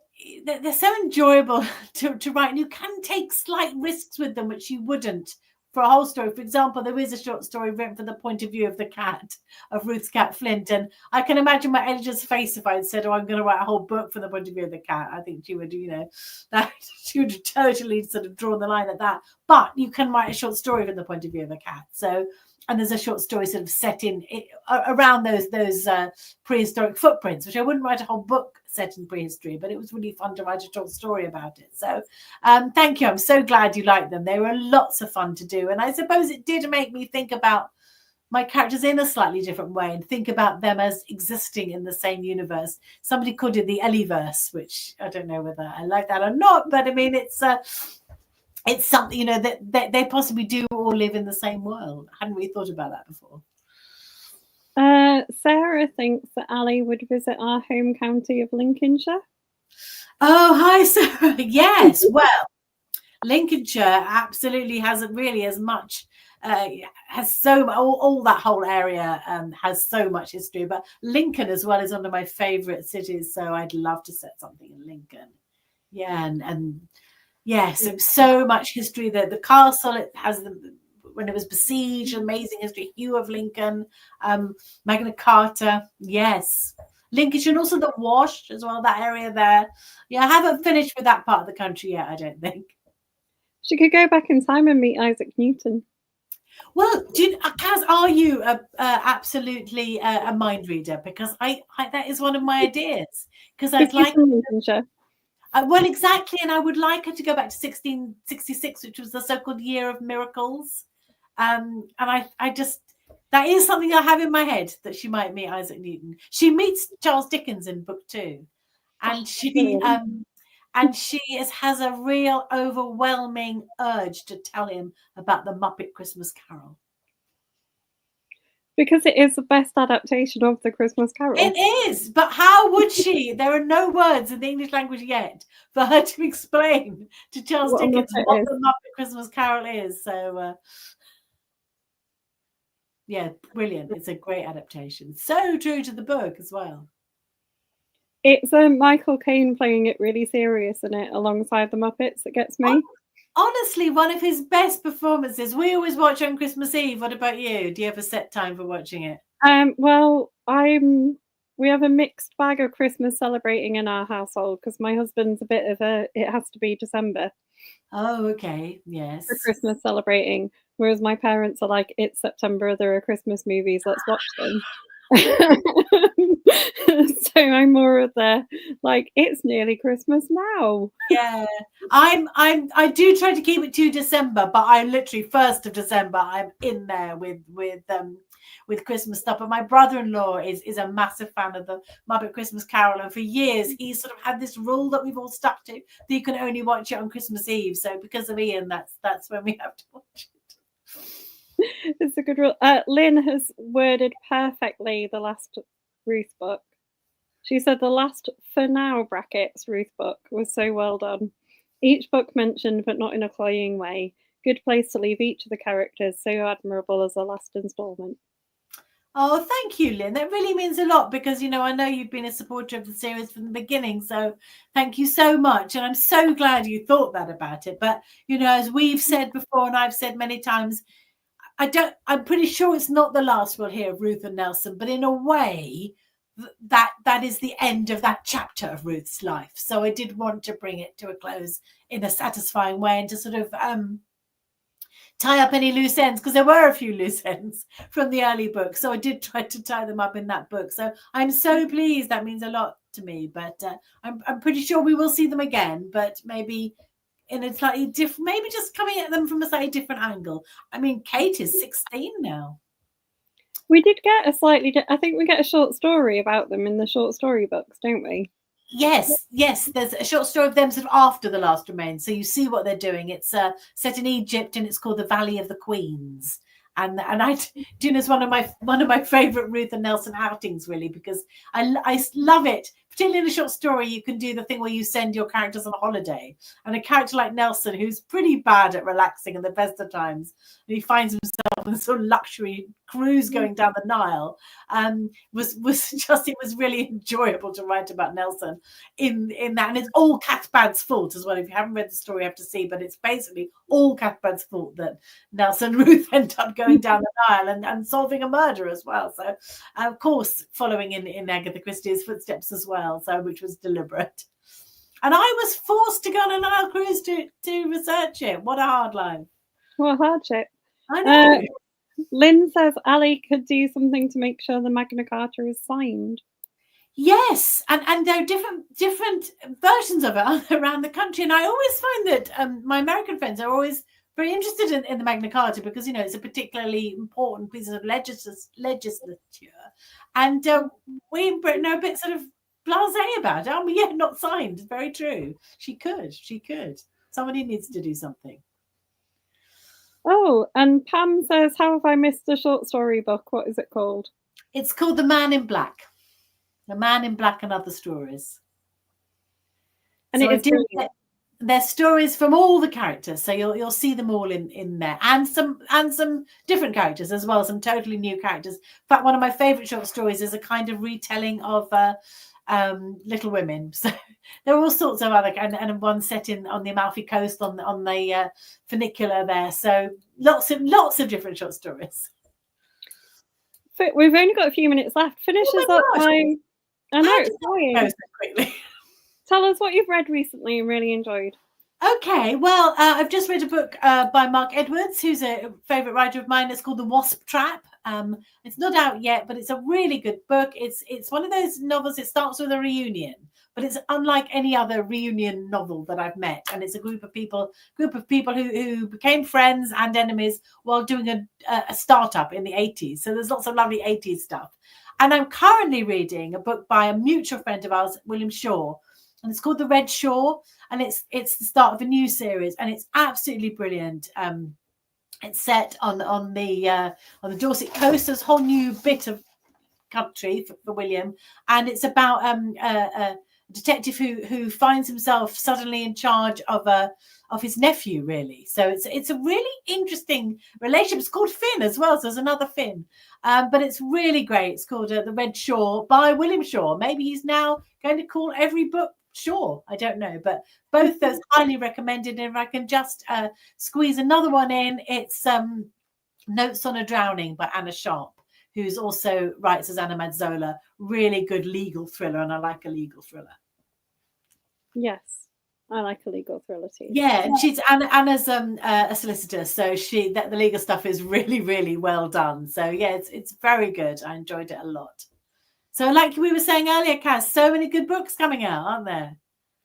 B: they're so enjoyable to write, and you can take slight risks with them which you wouldn't for a whole story. For example, there is a short story written from the point of view of the cat, of Ruth's cat Flint, and I can imagine my editor's face if I had said, oh, I'm going to write a whole book from the point of view of the cat. I think she would, that she would totally sort of draw the line at that. But you can write a short story from the point of view of a cat. So, and there's a short story sort of set in around those prehistoric footprints, which I wouldn't write a whole book set in prehistory, but it was really fun to write a short story about it. So thank you. I'm so glad you liked them. They were lots of fun to do. And I suppose it did make me think about my characters in a slightly different way and think about them as existing in the same universe. Somebody called it the Ellyverse, which I don't know whether I like that or not, but I mean, it's something, that they possibly do all live in the same world. I hadn't really thought about that before.
A: Sarah thinks that Ali would visit our home county of Lincolnshire.
B: Oh, hi, Sarah. Yes, well, Lincolnshire absolutely hasn't really as much, has so all that whole area has so much history. But Lincoln as well is one of my favourite cities, so I'd love to set something in Lincoln. Yeah, and yes, so much history. The castle, it has when it was besieged, amazing history. Hugh of Lincoln, Magna Carta, yes. Lincolnshire, and also the Wash as well, that area there. Yeah, I haven't finished with that part of the country yet, I don't think.
A: She could go back in time and meet Isaac Newton.
B: Well, Kaz, are you absolutely a mind reader? Because I that is one of my ideas. Because I'd like
A: Lincolnshire.
B: Well, exactly, and I would like her to go back to 1666, which was the so-called Year of Miracles. And I just, that is something I have in my head, that she might meet Isaac Newton. She meets Charles Dickens in book 2, and she has a real overwhelming urge to tell him about the Muppet Christmas Carol.
A: Because it is the best adaptation of the Christmas Carol.
B: It is, but how would she? There are no words in the English language yet for her to explain to Charles Dickens what the Muppet Christmas Carol is. So, yeah, brilliant. It's a great adaptation. So true to the book as well.
A: It's Michael Caine playing it really serious in it alongside the Muppets that gets me.
B: Honestly, one of his best performances. We always watch on Christmas Eve. What about you? Do you have a set time for watching it?
A: Well, we have a mixed bag of Christmas celebrating in our household because my husband's a bit of it has to be December.
B: Oh, okay. Yes.
A: For Christmas celebrating. Whereas my parents are like, it's September, there are Christmas movies, let's watch them. So I'm more of the like, it's nearly Christmas now.
B: Yeah, I do try to keep it to December, but I literally 1st of December I'm in there with Christmas stuff. But my brother-in-law is a massive fan of the Muppet Christmas Carol, and for years he's sort of had this rule that we've all stuck to, that you can only watch it on Christmas Eve. So because of Ian, that's when we have to watch it.
A: It's a good rule. Lynn has worded perfectly the last Ruth book. She said the last for now brackets Ruth book was so well done. Each book mentioned, but not in a cloying way. Good place to leave each of the characters, so admirable as the last instalment.
B: Oh, thank you, Lynn. That really means a lot because, I know you've been a supporter of the series from the beginning. So thank you so much. And I'm so glad you thought that about it. But, as we've said before, and I've said many times, I'm pretty sure it's not the last we'll hear of Ruth and Nelson, but in a way that is the end of that chapter of Ruth's life. So I did want to bring it to a close in a satisfying way and to sort of tie up any loose ends, because there were a few loose ends from the early book. So I did try to tie them up in that book. So I'm so pleased. That means a lot to me, but I'm pretty sure we will see them again, but maybe in a slightly different, maybe just coming at them from a slightly different angle. I mean, Kate is 16 now.
A: We did get I think we get a short story about them in the short story books, don't we?
B: Yes. There's a short story of them sort of after The Last Remains. So you see what they're doing. It's set in Egypt and it's called The Valley of the Queens. And it's one of my favorite Ruth and Nelson outings, really, because I love it, particularly in a short story, you can do the thing where you send your characters on a holiday. And a character like Nelson, who's pretty bad at relaxing in the best of times, and he finds himself in a sort of luxury cruise going down the Nile, was really enjoyable to write about Nelson in that. And it's all Cathbad's fault as well. If you haven't read the story, you have to see, but it's basically all Cathbad's fault that Nelson and Ruth end up going down the Nile and solving a murder as well. So, of course, following in Agatha Christie's footsteps as well, so which was deliberate. And I was forced to go on a Nile cruise to research it. What a hard life.
A: What a hardship.
B: I know.
A: Lynn says Ali could do something to make sure the Magna Carta is signed.
B: Yes, and there are different versions of it around the country. And I always find that my American friends are always very interested in the Magna Carta because, it's a particularly important piece of legislature. And we in Britain are a bit sort of blasé about it. Oh, yeah, not signed. Very true. She could. Somebody needs to do something.
A: Oh, and Pam says, how have I missed a short story book? What is it called?
B: It's called The Man in Black. The Man in Black and Other Stories. And so they're stories from all the characters, so you'll see them all in there, and some different characters as well, some totally new characters. In fact, one of my favorite short stories is a kind of retelling of Little Women. So there are all sorts of other, and one set on the Amalfi Coast on the funicular there. So lots of different short stories.
A: We've only got a few minutes left. Finish us up by. I know it's going
B: so quickly.
A: Tell us what you've read recently and really enjoyed.
B: Okay, well, I've just read a book by Mark Edwards, who's a favourite writer of mine. It's called The Wasp Trap. It's not out yet, but it's a really good book. It's one of those novels. It starts with a reunion, but it's unlike any other reunion novel that I've met. And it's a group of people who became friends and enemies while doing a startup in the 80s. So there's lots of lovely 80s stuff. And I'm currently reading a book by a mutual friend of ours, William Shaw, and it's called The Red Shore, and it's the start of a new series, and it's absolutely brilliant. It's set on the Dorset coast. There's a whole new bit of country for William, and it's about a detective who finds himself suddenly in charge of his nephew, really. So it's a really interesting relationship. It's called Finn as well, so there's another Finn. But it's really great. It's called The Red Shore by William Shaw. Maybe he's now going to call every book Shaw. I don't know. But both those highly recommended. And if I can just squeeze another one in, it's Notes on a Drowning by Anna Sharp, who's also writes as Anna Mazzola. Really good legal thriller, and I like a legal thriller.
A: Yes. I like a legal thriller too.
B: Yeah, and Anna's a solicitor, so the legal stuff is really, really well done. So yeah, it's very good. I enjoyed it a lot. So like we were saying earlier, Kaz, so many good books coming out, aren't there?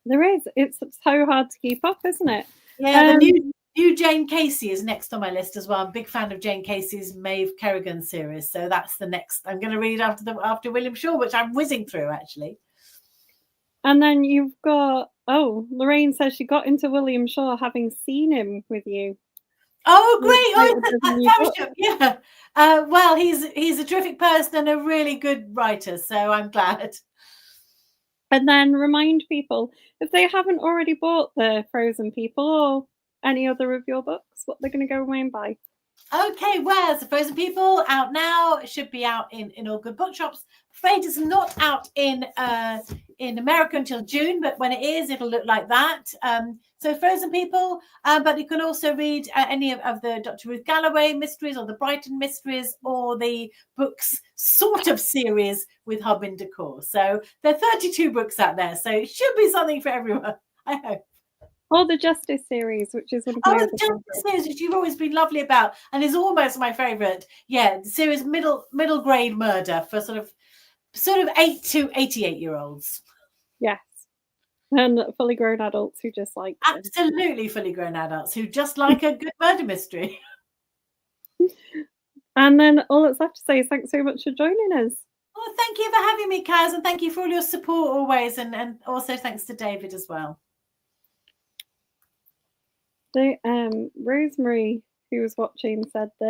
A: There is. It's so hard to keep up, isn't it?
B: Yeah, the new Jane Casey is next on my list as well. I'm a big fan of Jane Casey's Maeve Kerrigan series, so that's the next I'm going to read after William Shaw, which I'm whizzing through actually.
A: And then you've got, Lorraine says she got into William Shaw having seen him with you.
B: Oh, great. Yeah. Well, he's a terrific person and a really good writer, so I'm glad.
A: And then remind people, if they haven't already bought the Frozen People or any other of your books, what they're going to go away and buy.
B: Okay, where's The Frozen People? Out now. It should be out in all good bookshops. Afraid it's not out in America until June, but when it is, it'll look like that. So Frozen People, but you can also read any of the Dr. Ruth Galloway mysteries or the Brighton mysteries or the books sort of series with Hub Decor. So there are 32 books out there, so it should be something for everyone, I hope.
A: Or the Justice series, which is one of my
B: the Justice series, which you've always been lovely about, and is almost my favourite. Yeah, the series middle grade murder for sort of 8 to 88-year-olds.
A: Yes, and fully grown adults who just like
B: absolutely fully grown adults who just like a good murder mystery.
A: And then all that's left to say is thanks so much for joining us.
B: Oh, thank you for having me, Kaz, and thank you for all your support always, and also thanks to David as well.
A: Rosemary, who was watching, said that